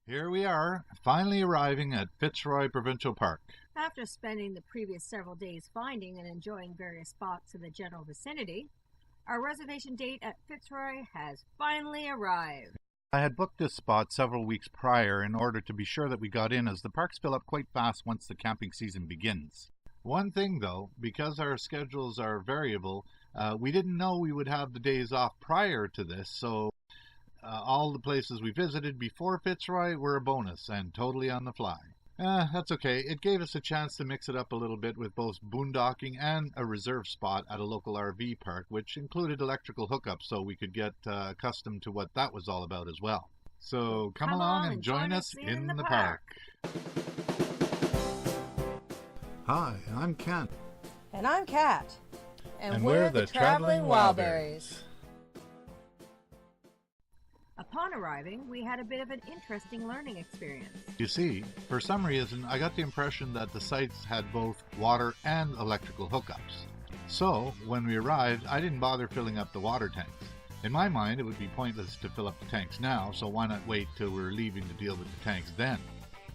Here we are, finally arriving at Fitzroy Provincial Park. After spending the previous several days finding and enjoying various spots in the general vicinity, our reservation date at Fitzroy has finally arrived. I had booked this spot several weeks prior in order to be sure that we got in, as the parks fill up quite fast once the camping season begins. One thing though, because our schedules are variable, we didn't know we would have the days off prior to this, so all the places we visited before Fitzroy were a bonus and totally on the fly. That's okay. It gave us a chance to mix it up a little bit with both boondocking and a reserve spot at a local RV park, which included electrical hookups, so we could get accustomed to what that was all about as well. So come along and join us in the park. Hi, I'm Ken. And I'm Kat. And we're the Traveling Wildberries. Upon arriving, we had a bit of an interesting learning experience. You see, for some reason, I got the impression that the sites had both water and electrical hookups. So, when we arrived, I didn't bother filling up the water tanks. In my mind, it would be pointless to fill up the tanks now, so why not wait till we're leaving to deal with the tanks then?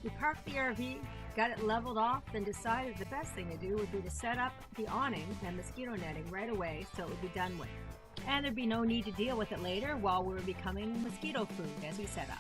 We parked the RV, got it leveled off, then decided the best thing to do would be to set up the awning and mosquito netting right away so it would be done with. And there'd be no need to deal with it later while we were becoming mosquito food as we set up.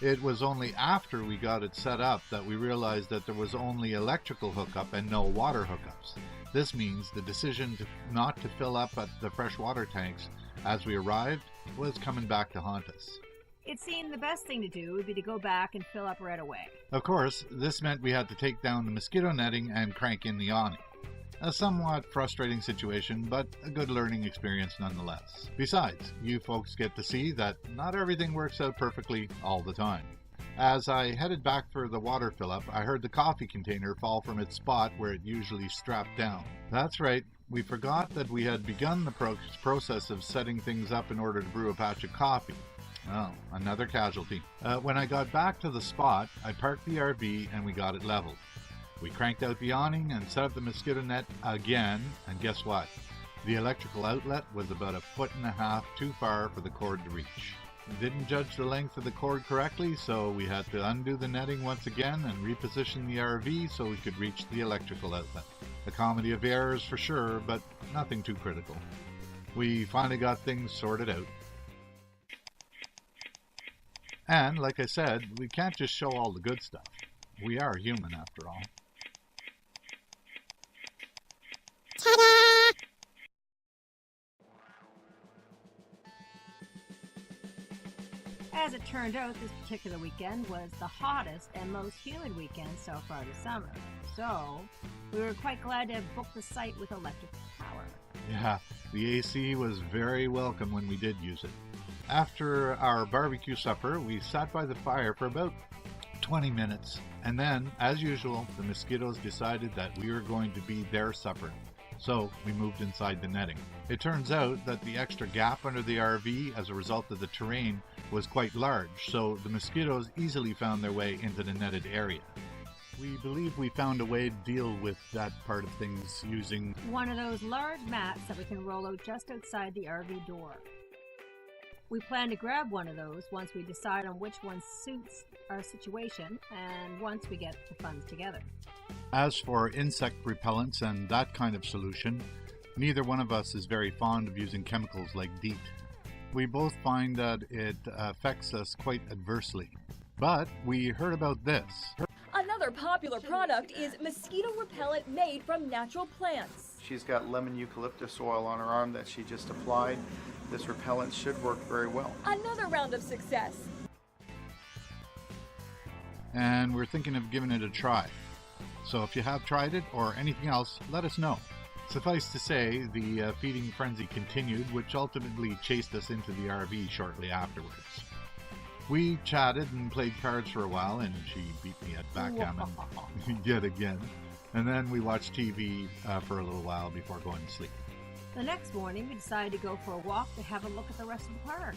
It was only after we got it set up that we realized that there was only electrical hookup and no water hookups. This means the decision not to fill up at the freshwater tanks as we arrived was coming back to haunt us. It seemed the best thing to do would be to go back and fill up right away. Of course, this meant we had to take down the mosquito netting and crank in the awning. A somewhat frustrating situation, but a good learning experience nonetheless. Besides, you folks get to see that not everything works out perfectly all the time. As I headed back for the water fill-up, I heard the coffee container fall from its spot where it usually strapped down. That's right, we forgot that we had begun the process of setting things up in order to brew a patch of coffee. Oh, another casualty. When I got back to the spot, I parked the RV and we got it leveled. We cranked out the awning and set up the mosquito net again, and guess what? The electrical outlet was about 1.5 feet too far for the cord to reach. We didn't judge the length of the cord correctly, so we had to undo the netting once again and reposition the RV so we could reach the electrical outlet. A comedy of errors for sure, but nothing too critical. We finally got things sorted out. And, like I said, we can't just show all the good stuff. We are human after all. As it turned out, this particular weekend was the hottest and most humid weekend so far this summer. So, we were quite glad to have booked the site with electric power. Yeah, the AC was very welcome when we did use it. After our barbecue supper, we sat by the fire for about 20 minutes, and then, as usual, the mosquitoes decided that we were going to be their supper. So we moved inside the netting. It turns out that the extra gap under the RV as a result of the terrain was quite large, so the mosquitoes easily found their way into the netted area. We believe we found a way to deal with that part of things using one of those large mats that we can roll out just outside the RV door. We plan to grab one of those once we decide on which one suits our situation and once we get the funds together. As for insect repellents and that kind of solution, neither one of us is very fond of using chemicals like DEET. We both find that it affects us quite adversely. But we heard about this. Another popular product is mosquito repellent made from natural plants. She's got lemon eucalyptus oil on her arm that she just applied. This repellent should work very well. Another round of success. And we're thinking of giving it a try. So if you have tried it or anything else, let us know. Suffice to say, the feeding frenzy continued, which ultimately chased us into the RV shortly afterwards. We chatted and played cards for a while, and she beat me at backgammon yet again. And then we watched TV for a little while before going to sleep. The next morning, we decided to go for a walk to have a look at the rest of the park.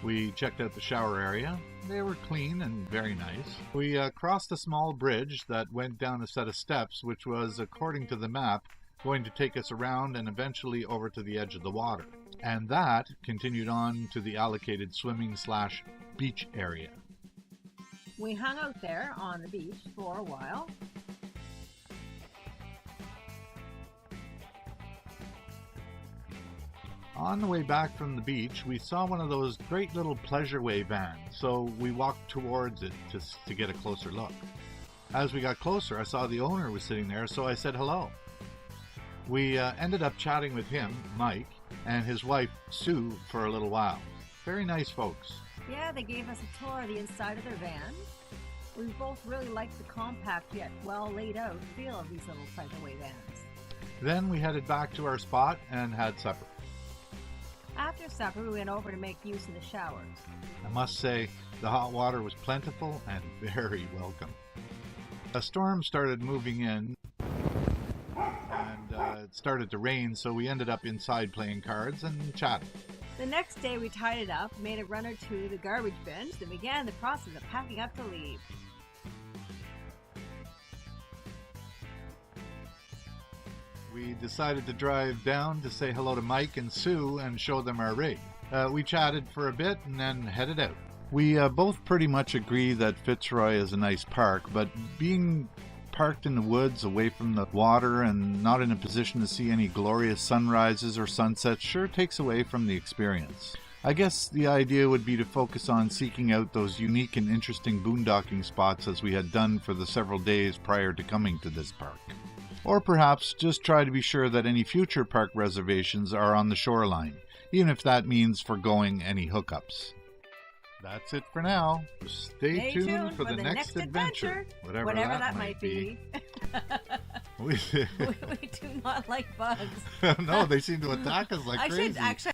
We checked out the shower area. They were clean and very nice. We crossed a small bridge that went down a set of steps, which was, according to the map, going to take us around and eventually over to the edge of the water. And that continued on to the allocated swimming/beach area. We hung out there on the beach for a while. On the way back from the beach, we saw one of those great little Pleasureway vans, so we walked towards it to get a closer look. As we got closer, I saw the owner was sitting there, so I said hello. We ended up chatting with him, Mike, and his wife, Sue, for a little while. Very nice folks. Yeah, they gave us a tour of the inside of their van. We both really liked the compact yet well laid out feel of these little Pleasureway vans. Then we headed back to our spot and had supper. After supper, we went over to make use of the showers. I must say, the hot water was plentiful and very welcome. A storm started moving in, and it started to rain, so we ended up inside playing cards and chatting. The next day, we tied it up, made a run or two to the garbage bins, and began the process of packing up to leave. We decided to drive down to say hello to Mike and Sue and show them our rig. We chatted for a bit and then headed out. We both pretty much agree that Fitzroy is a nice park, but being parked in the woods away from the water and not in a position to see any glorious sunrises or sunsets sure takes away from the experience. I guess the idea would be to focus on seeking out those unique and interesting boondocking spots as we had done for the several days prior to coming to this park. Or perhaps just try to be sure that any future park reservations are on the shoreline, even if that means foregoing any hookups. That's it for now. Stay tuned for the next adventure, whatever that might be. We do not like bugs. No, they seem to attack us like crazy. Actually,